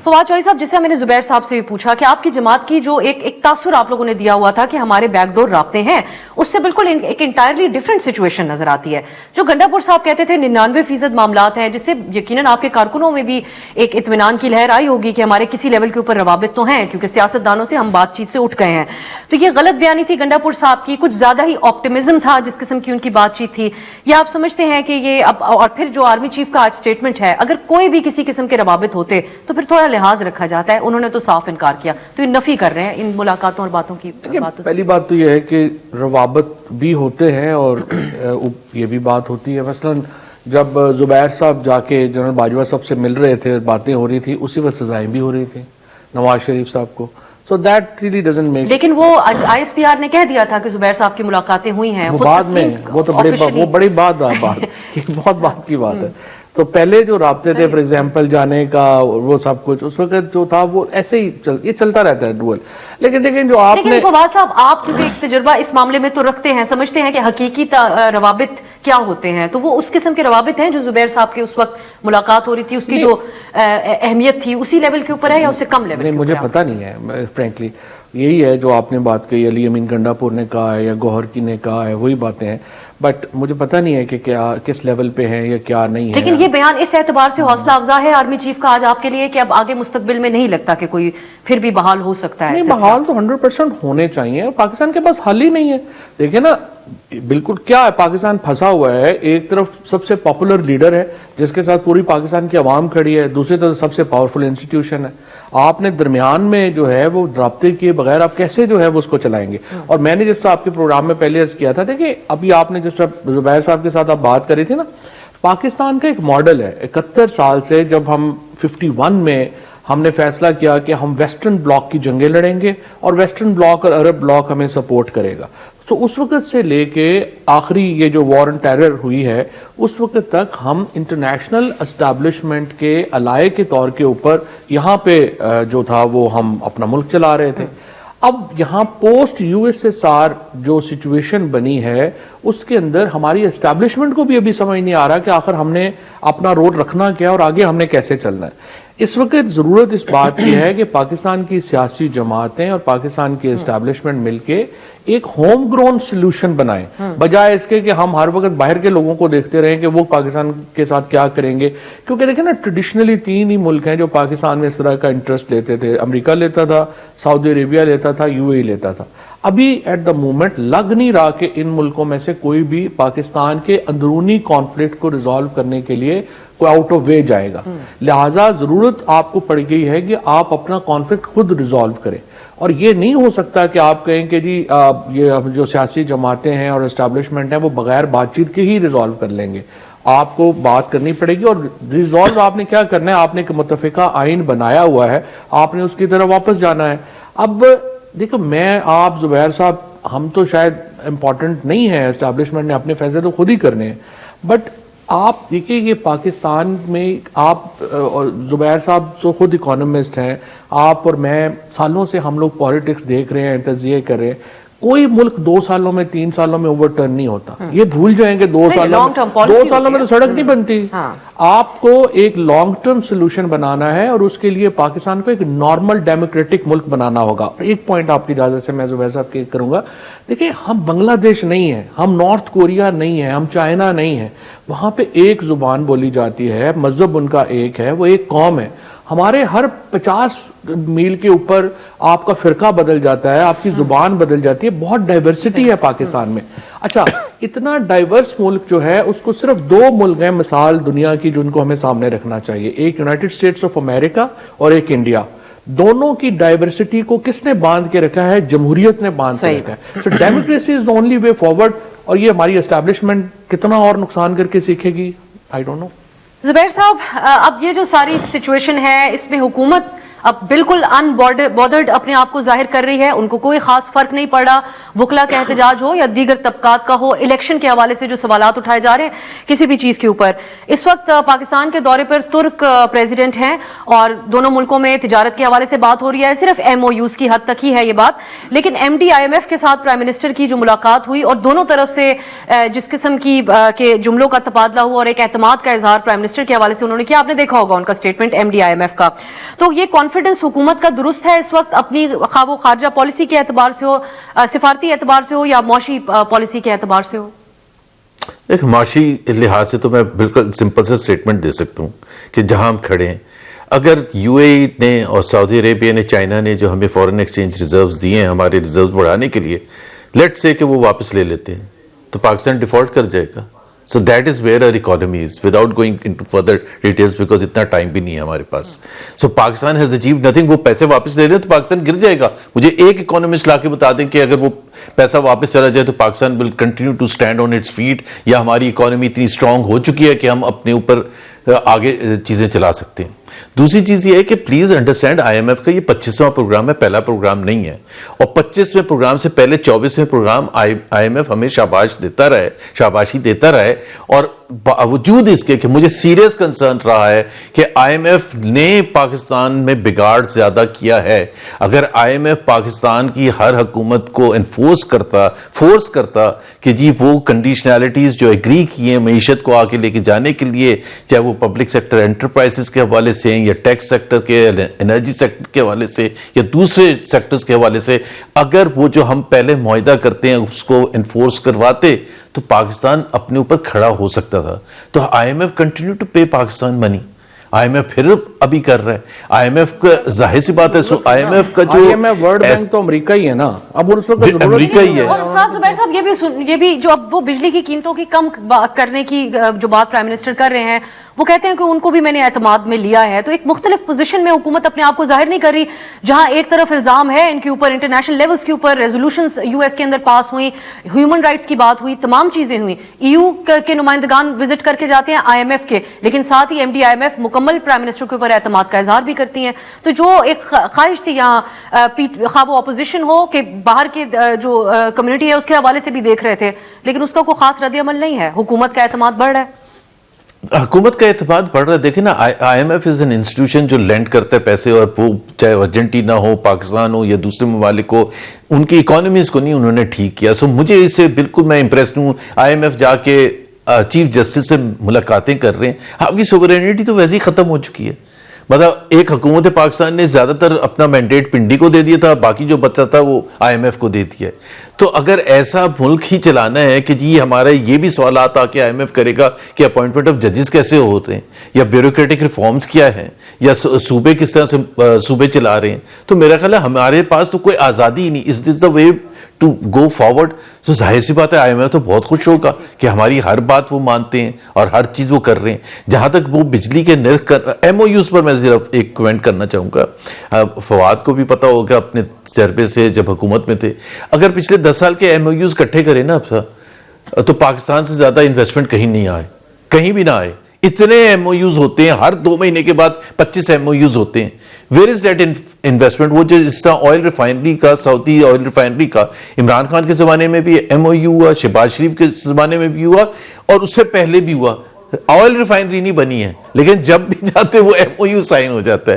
फवाद चौधरी साहब, जिस तरह मैंने जुबैर साहब से भी पूछा कि आपकी जमात की जो एक तासुर आप लोगों ने दिया हुआ था कि हमारे बैकडोर राब्ते हैं, उससे बिल्कुल एक इंटायरली डिफरेंट सिचुएशन नजर आती है। जो गंडापुर साहब कहते थे 99% मामलात हैं, जिससे यकीनन आपके कारकुनों में भी एक इत्मीनान की लहर आई होगी कि हमारे किसी लेवल के ऊपर रवाबित तो हैं, क्योंकि सियासतदानों से हम बातचीत से उठ गए हैं। तो ये गलत बयानी थी गंडापुर साहब की, कुछ ज्यादा ही ऑप्टिमिज्म था जिस किस्म की उनकी बातचीत थी, या आप समझते हैं कि ये अब, और फिर जो आर्मी चीफ का आज स्टेटमेंट है, अगर कोई भी किसी किस्म के रवाबित होते तो फिर थोड़ा लिहाज रखा जाता है, उन्होंने तो साफ इनकार किया, तो ये नफी कर रहे हैं इन मुलाकातों और बातों की बातों से। पहली बात तो ये है कि रवाबत भी होते हैं और ये भी बात होती है, मसलन जब जुबैर साहब जाके जनरल बाजवा साहब से मिल रहे थे, बातें हो रही थी, उसी वक्त सजाएं भी हो रही थी नवाज शरीफ साहब को, so that really doesn't make। लेकिन वो ISPR ने कह दिया था कि जुबैर साहब की मुलाकातें हुई हैं, वो बाद में, वो तो बड़ी बात ये बहुत बात की बात है। तो पहले जो राब्ते थे फॉर एग्जाम्पल जाने का वो सब कुछ उस वक्त जो था वो ऐसे ही ये चलता रहता है डुअल। लेकिन जो आपने फवाद साहब, आप क्योंकि एक तजुर्बा इस मामले में तो रखते हैं, समझते हैं कि हकीकी रवाबित क्या होते हैं, तो वो उस किस्म के रवाबित हैं जो जुबैर साहब के उस वक्त मुलाकात हो रही थी, उसकी जो अहमियत थी उसी लेवल के ऊपर है या उससे कम लेवल के ऊपर? मुझे पता नहीं है फ्रेंकली, यही है जो आपने बात कही, अली अमीन गंडापुर ने कहा है या गौहर की ने कहा है, वही बातें हैं, बट मुझे पता नहीं है कि क्या किस लेवल पे है या क्या नहीं है। लेकिन ये बयान इस एतबार से हौसला अफजा है आर्मी चीफ का आज आपके लिए कि अब आगे मुस्तकबिल में नहीं लगता कि कोई फिर भी बहाल हो सकता है? नहीं, बहाल तो 100% होने चाहिए, पाकिस्तान के पास हल ही नहीं है। देखिए ना, बिल्कुल क्या है, पाकिस्तान फंसा हुआ है, एक तरफ सबसे पॉपुलर लीडर है जिसके साथ पूरी पाकिस्तान की आवाम खड़ी है, दूसरी तरफ सबसे पावरफुल इंस्टीट्यूशन है, आपने दरमियान में जो है वो राब्ते किए बगैर आप कैसे जो है वो उसको चलाएंगे? और मैंने जिस तरह आपके प्रोग्राम में पहले अर्ज किया था, देखिए अभी आपने जिस तरह जुबैर साहब के साथ आप बात करी थी ना, पाकिस्तान का एक मॉडल है 71 साल से, जब हम 51 में हमने फैसला किया कि हम वेस्टर्न ब्लॉक की जंगें लड़ेंगे और वेस्टर्न ब्लॉक और अरब ब्लॉक हमें सपोर्ट करेगा। तो उस वक्त से लेके आखिरी ये जो वॉर ऑन टेरर हुई है, उस वक्त तक हम इंटरनेशनल एस्टैब्लिशमेंट के अलाये के तौर के ऊपर यहाँ पे जो था वो हम अपना मुल्क चला रहे थे। अब यहाँ पोस्ट USSR जो सिचुएशन बनी है, उसके अंदर हमारी एस्टैब्लिशमेंट को भी अभी समझ नहीं आ रहा कि आखिर हमने अपना रोल रखना क्या और आगे हमने कैसे चलना है। इस वक्त जरूरत इस बात की है कि पाकिस्तान की सियासी जमातें और पाकिस्तान की एस्टैब्लिशमेंट मिलके एक होम ग्रोन सोल्यूशन बनाएं, बजाय इसके कि हम हर वक्त बाहर के लोगों को देखते रहें कि वो पाकिस्तान के साथ क्या करेंगे। क्योंकि देखिए ना, ट्रेडिशनली 3 ही मुल्क हैं जो पाकिस्तान में इस तरह का इंटरेस्ट लेते थे, अमेरिका लेता था, सऊदी अरेबिया लेता था, UAE लेता था। अभी एट द मोमेंट लग नहीं रहा कि इन मुल्कों में से कोई भी पाकिस्तान के अंदरूनी कॉन्फ्लिक्ट को रिजॉल्व करने के लिए कोई आउट ऑफ वे जाएगा। लिहाजा जरूरत आपको पड़ गई है कि आप अपना कॉन्फ्लिक्ट खुद रिजॉल्व करें, और ये नहीं हो सकता कि आप कहें कि जी ये जो सियासी जमातें हैं और एस्टैब्लिशमेंट हैं वो बगैर बातचीत के ही रिजॉल्व कर लेंगे। आपको बात करनी पड़ेगी, और रिजॉल्व आपने क्या करना है, आपने एक मुत्तफिका आइन बनाया हुआ है, आपने उसकी तरफ वापस जाना है। अब देखो, मैं आप जुबैर साहब हम तो शायद इम्पोर्टेंट नहीं है, एस्टैब्लिशमेंट ने अपने फैसले तो खुद ही करने हैं, बट आप देखिए ये पाकिस्तान में आप जुबैर साहब तो खुद इकोनॉमिस्ट हैं, आप और मैं सालों से हम लोग पॉलिटिक्स देख रहे हैं, तजिए कर रहे हैं, कोई मुल्क 2 सालों में 3 सालों में ओवरटर्न नहीं होता। ये भूल जाएंगे 2 सालों में तो सड़क नहीं बनती। आपको एक लॉन्ग टर्म सोल्यूशन बनाना है और उसके लिए पाकिस्तान को एक नॉर्मल डेमोक्रेटिक मुल्क बनाना होगा। एक पॉइंट आपकी इजाजत से मैं जुबैर साहब के करूंगा, देखिए हम बांग्लादेश नहीं है, हम नॉर्थ कोरिया नहीं है, हम चाइना नहीं है, वहां पे एक जुबान बोली जाती है, मजहब उनका एक है, वो एक कौम है। हमारे हर 50 मील के ऊपर आपका फिरका बदल जाता है, आपकी जुबान बदल जाती है, बहुत डाइवर्सिटी है पाकिस्तान में। अच्छा, इतना डाइवर्स मुल्क जो है उसको सिर्फ 2 मुल्क हैं मिसाल दुनिया की जिनको हमें सामने रखना चाहिए, एक यूनाइटेड स्टेट्स ऑफ अमेरिका और एक इंडिया। दोनों की डाइवर्सिटी को किसने बांध के रखा है? जमहूरियत ने बांध के रखा है। So democracy is the only way forward, और ये हमारी एस्टैब्लिशमेंट कितना और नुकसान करके सीखेगी, आई डोंट नो। जुबैर साहब, अब ये जो सारी सिचुएशन है इसमें हुकूमत اب بالکل انبارڈرڈ اپنے آپ کو ظاہر کر رہی ہے, ان کو کوئی خاص فرق نہیں پڑ رہا, وکلا کا احتجاج ہو یا دیگر طبقات کا ہو, الیکشن کے حوالے سے جو سوالات اٹھائے جا رہے ہیں, کسی بھی چیز کے اوپر. اس وقت پاکستان کے دورے پر ترک پریزیڈنٹ ہیں اور دونوں ملکوں میں تجارت کے حوالے سے بات ہو رہی ہے, صرف ایم او یوز کی حد تک ہی ہے یہ بات, لیکن M D I M F کے ساتھ پرائم منسٹر کی جو ملاقات ہوئی اور دونوں طرف سے جس قسم کی کے جملوں کا تبادلہ ہوا اور ایک اعتماد کا اظہار پرائم منسٹر کے حوالے سے انہوں نے کیا, آپ نے دیکھا ہوگا ان کا statement M D I M F کا. تو یہ کانفیڈنس حکومت کا درست ہے اس وقت اپنی خواہ وہ خارجہ پالیسی کے اعتبار سے ہو, سفارتی اعتبار سے ہو یا معاشی پالیسی کے اعتبار سے ہو؟ ایک معاشی لحاظ سے تو میں بالکل سمپل سے اسٹیٹمنٹ دے سکتا ہوں کہ جہاں ہم کھڑے ہیں, اگر یو اے ای نے اور سعودی عربیہ نے, چائنا نے جو ہمیں فورن ایکسچینج ریزروز دیے ہیں ہمارے ریزروز بڑھانے کے لیے, لیٹ سے کہ وہ واپس لے لیتے ہیں تو پاکستان ڈیفالٹ کر جائے گا. So that is where our economy is, without going into further details because اتنا ٹائم بھی نہیں ہے ہمارے پاس. So Pakistan has achieved nothing. وہ پیسے واپس لے لیں تو پاکستان گر جائے گا. مجھے ایک اکانومسٹ لا کے بتا دیں کہ اگر وہ پیسہ واپس چلا جائے تو Pakistan will continue to stand on its feet, یا ہماری اکانومی اتنی اسٹرانگ ہو چکی ہے کہ ہم اپنے اوپر آگے چیزیں چلا سکتے ہیں. دوسری چیز یہ ہے کہ please understand I M F کا یہ 25واں پروگرام ہے, پہلا پروگرام نہیں ہے, اور 25ویں پروگرام سے پہلے 24ویں پروگرام آئی ایم ایف ہمیں شاباشی دیتا رہے, اور باوجود اس کے کہ مجھے سیریس کنسرن رہا ہے کہ آئی ایم ایف نے پاکستان میں بگاڑ زیادہ کیا ہے. اگر آئی ایم ایف پاکستان کی ہر حکومت کو فورس کرتا کہ جی وہ کنڈیشنالٹیز جو ایگری کی ہیں معیشت کو آگے لے کے جانے کے لیے, چاہے وہ پبلک سیکٹر انٹرپرائزز کے حوالے سے یا ٹیکس سیکٹر کے, انرجی سیکٹر کے حوالے سے یا دوسرے سیکٹرز کے حوالے سے, اگر وہ جو ہم پہلے معاہدہ کرتے ہیں اس کو انفورس کرواتے تو پاکستان اپنے اوپر کھڑا ہو سکتا تھا. تو I M F continue to pay Pakistan money. I M F پھر ابھی کر رہا ہے. آئی ایم ایف کا ظاہر سی بات ہے, سو آئی ایم ایف کا جو ورلڈ بینک تو امریکہ ہی ہے نا, اب اس وقت امریکہ ہی ہے. اور استاد زبیر صاحب یہ بھی جو اب وہ بجلی کی قیمتوں کی کم کرنے کی جو بات پرائم منسٹر کر رہے ہیں, وہ کہتے ہیں کہ ان کو بھی میں نے اعتماد میں لیا ہے. تو ایک مختلف پوزیشن میں حکومت اپنے آپ کو ظاہر نہیں کر رہی, جہاں ایک طرف الزام ہے ان کے اوپر, انٹرنیشنل لیولز کے اوپر ریزولوشنز یو ایس کے اندر پاس ہوئی, ہیومن رائٹس کی بات ہوئی, تمام چیزیں ہوئی, ای یو کے نمائندگان وزٹ کر کے جاتے ہیں آئی ایم ایف کے, لیکن ساتھ ہی M D I M F مکمل پرائم منسٹر کے اوپر اعتماد کا اظہار بھی کرتی ہیں. تو جو ایک خواہش تھی یہاں, خواہ وہ اپوزیشن ہو کہ باہر کے جو کمیونٹی ہے اس کے حوالے سے بھی دیکھ رہے تھے, لیکن اس کا کوئی خاص رد عمل نہیں ہے, حکومت کا اعتماد بڑھ رہا ہے. حکومت کا اعتماد بڑھ رہا ہے. دیکھیں نا, I M F is an institution جو لینڈ کرتا ہے پیسے, اور وہ چاہے ارجنٹینا ہو, پاکستان ہو یا دوسرے ممالک ہو, ان کی اکانومیز کو نہیں انہوں نے ٹھیک کیا. سو مجھے اس سے بالکل میں امپریسڈ ہوں. آئی ایم ایف جا کے چیف جسٹس سے ملاقاتیں کر رہے ہیں. آپ کی سوورینٹی تو ویسے ہی ختم ہو چکی ہے. مطلب ایک حکومت پاکستان نے زیادہ تر اپنا مینڈیٹ پنڈی کو دے دیا تھا, باقی جو بچا تھا وہ آئی ایم ایف کو دے دیا ہے. تو اگر ایسا ملک ہی چلانا ہے کہ جی ہمارے یہ بھی سوالات آ کے آئی ایم ایف کرے گا کہ اپوائنٹمنٹ آف ججز کیسے ہوتے ہیں, یا بیوروکریٹک ریفارمز کیا ہیں, یا صوبے کس طرح سے صوبے چلا رہے ہیں, تو میرا خیال ہے ہمارے پاس تو کوئی آزادی ہی نہیں. از دس دا وے ٹو گو فارورڈ. تو ظاہر سی بات ہے آئی ایم ایف تو بہت خوش ہوگا کہ ہماری ہر بات وہ مانتے ہیں اور ہر چیز وہ کر رہے ہیں. جہاں تک وہ بجلی کے نرخ ایم او یوز پر میں صرف ایک کمنٹ کرنا چاہوں گا. فواد کو بھی پتا ہوگا اپنے تجربے سے جب حکومت میں تھے, اگر پچھلے 10 سال کے ایم او یوز کٹھے کریں نا تو پاکستان سے زیادہ انویسٹمنٹ کہیں نہیں آئے, کہیں بھی نہ آئے. اتنے ایم او یوز ہوتے ہیں, ہر 2 مہینے کے بعد 25 ایم او یوز ہوتے ہیں. Where is that investment? وہ جو اس طرح آئل ریفائنری کا, سعودی آئل ریفائنری کا عمران خان کے زمانے میں بھی ایم او یو ہوا, شہباز شریف کے زمانے میں بھی ہوا, اور اس سے پہلے بھی ہوا. آئل ریفائنری نہیں بنی ہے, لیکن جب بھی جاتے وہ ایم او یو سائن ہو جاتا ہے.